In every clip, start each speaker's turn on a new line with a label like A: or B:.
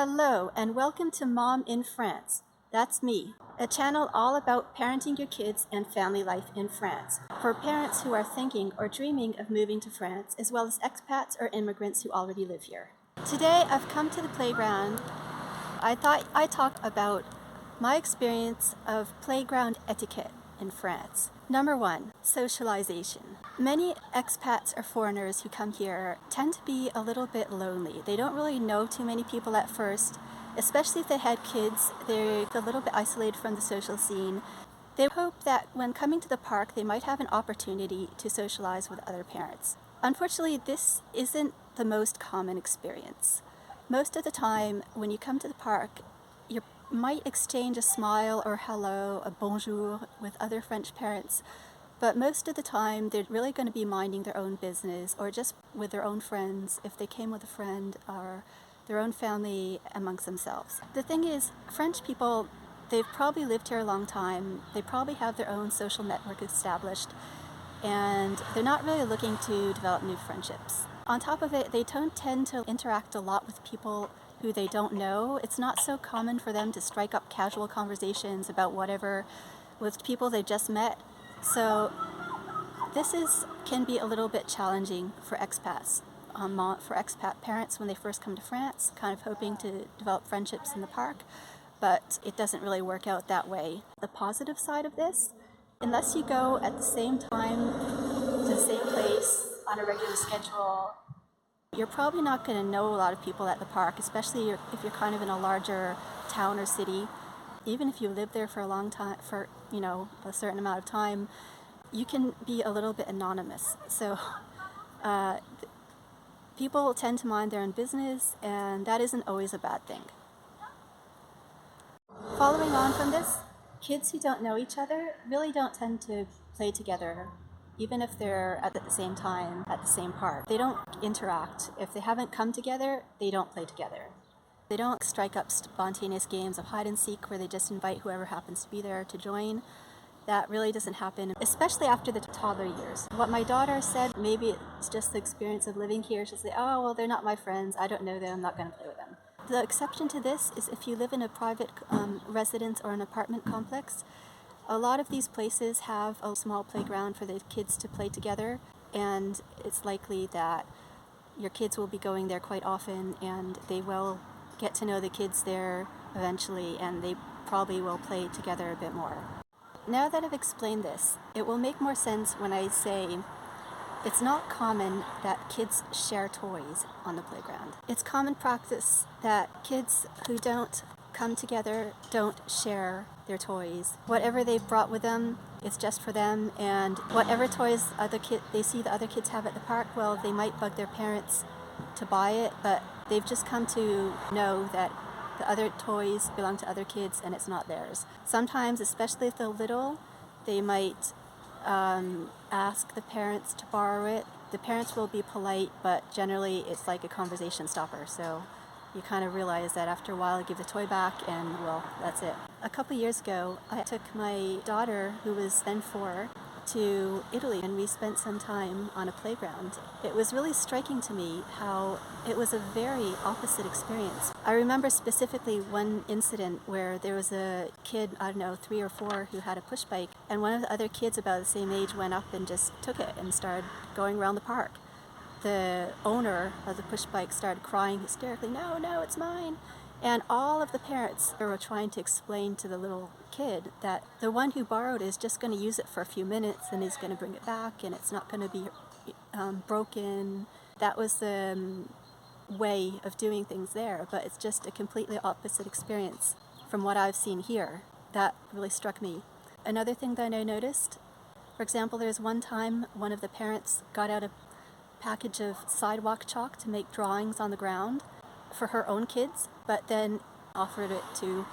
A: Hello and welcome to Mom in France. That's me, a channel all about parenting your kids and family life in France, for parents who are thinking or dreaming of moving to France, as well as expats or immigrants who already live here. Today I've come to the playground. I thought I'd talk about my experience of playground etiquette in France. Number 1, socialization. Many expats or foreigners who come here tend to be a little bit lonely. They don't really know too many people at first, especially if they had kids. They're a little bit isolated from the social scene. They hope that when coming to the park, they might have an opportunity to socialize with other parents. Unfortunately, this isn't the most common experience. Most of the time, when you come to the park, you might exchange a smile or hello, a bonjour with other French parents, but most of the time they're really going to be minding their own business or just with their own friends if they came with a friend, or their own family amongst themselves. The thing is, French people, they've probably lived here a long time, they probably have their own social network established, and they're not really looking to develop new friendships. On top of it, they don't tend to interact a lot with people who they don't know. It's not so common for them to strike up casual conversations about whatever with people they just met. So this can be a little bit challenging for expats, for expat parents when they first come to France, kind of hoping to develop friendships in the park, but it doesn't really work out that way. The positive side of this, unless you go at the same time to the same place on a regular schedule, you're probably not going to know a lot of people at the park, especially if you're kind of in a larger town or city. Even if you live there for a long time, for a certain amount of time, you can be a little bit anonymous. So people tend to mind their own business, and that isn't always a bad thing. Following on from this, kids who don't know each other really don't tend to play together, even if they're at the same time at the same park. They don't interact. If they haven't come together, they don't play together. They don't strike up spontaneous games of hide and seek where they just invite whoever happens to be there to join. That really doesn't happen, especially after the toddler years. What my daughter said, maybe it's just the experience of living here. She'll say, oh, well, they're not my friends. I don't know them. I'm not going to play with them. The exception to this is if you live in a private residence or an apartment complex. A lot of these places have a small playground for the kids to play together, and it's likely that your kids will be going there quite often, and they will get to know the kids there eventually, and they probably will play together a bit more. Now that I've explained this, it will make more sense when I say it's not common that kids share toys on the playground. It's common practice that kids who don't come together don't share their toys. Whatever they've brought with them, it's just for them, and whatever toys they see the other kids have at the park, well, they might bug their parents to buy it, but they've just come to know that the other toys belong to other kids and it's not theirs. Sometimes, especially if they're little, they might ask the parents to borrow it. The parents will be polite, but generally it's like a conversation stopper, so you kind of realize that after a while you give the toy back and, well, that's it. A couple years ago, I took my daughter, who was then 4, to Italy, and we spent some time on a playground. It was really striking to me how it was a very opposite experience. I remember specifically one incident where there was a kid, 3 or 4, who had a push bike, and one of the other kids about the same age went up and just took it and started going around the park. The owner of the push bike started crying hysterically, no, it's mine. And all of the parents were trying to explain to the little kid that the one who borrowed is just going to use it for a few minutes and he's going to bring it back and it's not going to be broken. That was the way of doing things there, but it's just a completely opposite experience from what I've seen here. That really struck me. Another thing that I noticed, for example, there's one time one of the parents got out a package of sidewalk chalk to make drawings on the ground for her own kids, but then offered it to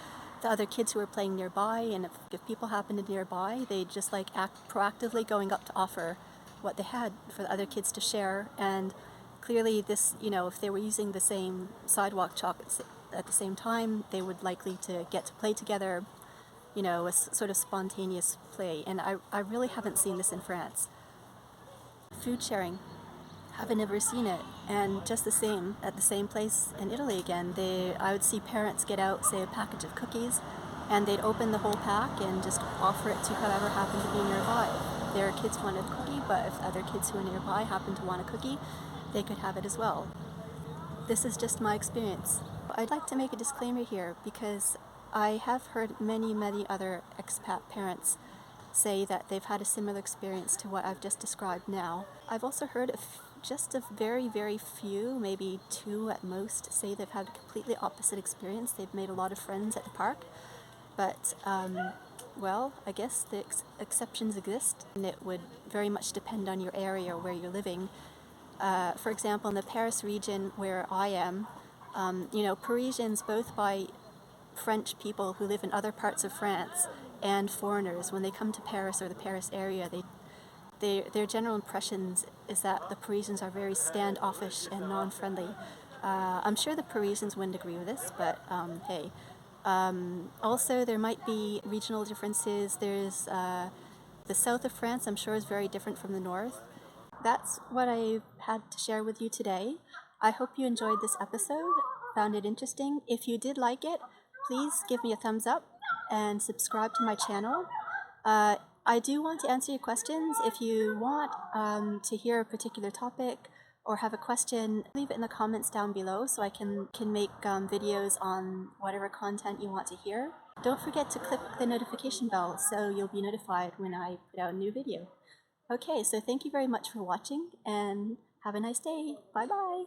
A: the other kids who were playing nearby, and if people happened to be nearby, they'd just act proactively going up to offer what they had for the other kids to share. And clearly this, if they were using the same sidewalk chalk at the same time, they would likely to get to play together, a sort of spontaneous play. And I really haven't seen this in France. Food sharing. haven't ever seen it. And just the same, at the same place in Italy again, I would see parents get out, say, a package of cookies, and they'd open the whole pack and just offer it to whoever happened to be nearby. Their kids wanted a cookie, but if other kids who were nearby happened to want a cookie, they could have it as well. This is just my experience. I'd like to make a disclaimer here because I have heard many other expat parents say that they've had a similar experience to what I've just described now. I've also heard of just a very few, maybe two at most, say they've had a completely opposite experience. They've made a lot of friends at the park, but well, I guess the exceptions exist, and it would very much depend on your area where you're living. For example, in the Paris region where I am, Parisians, both by French people who live in other parts of France and foreigners, when they come to Paris or the Paris area, their general impressions is that the Parisians are very standoffish and non-friendly. I'm sure the Parisians wouldn't agree with this, but hey. Also, there might be regional differences. There's the south of France, I'm sure, is very different from the north. That's what I had to share with you today. I hope you enjoyed this episode, found it interesting. If you did like it, please give me a thumbs up and subscribe to my channel. I do want to answer your questions. If you want to hear a particular topic or have a question, leave it in the comments down below so I can make videos on whatever content you want to hear. Don't forget to click the notification bell so you'll be notified when I put out a new video. Okay, so thank you very much for watching and have a nice day. Bye bye.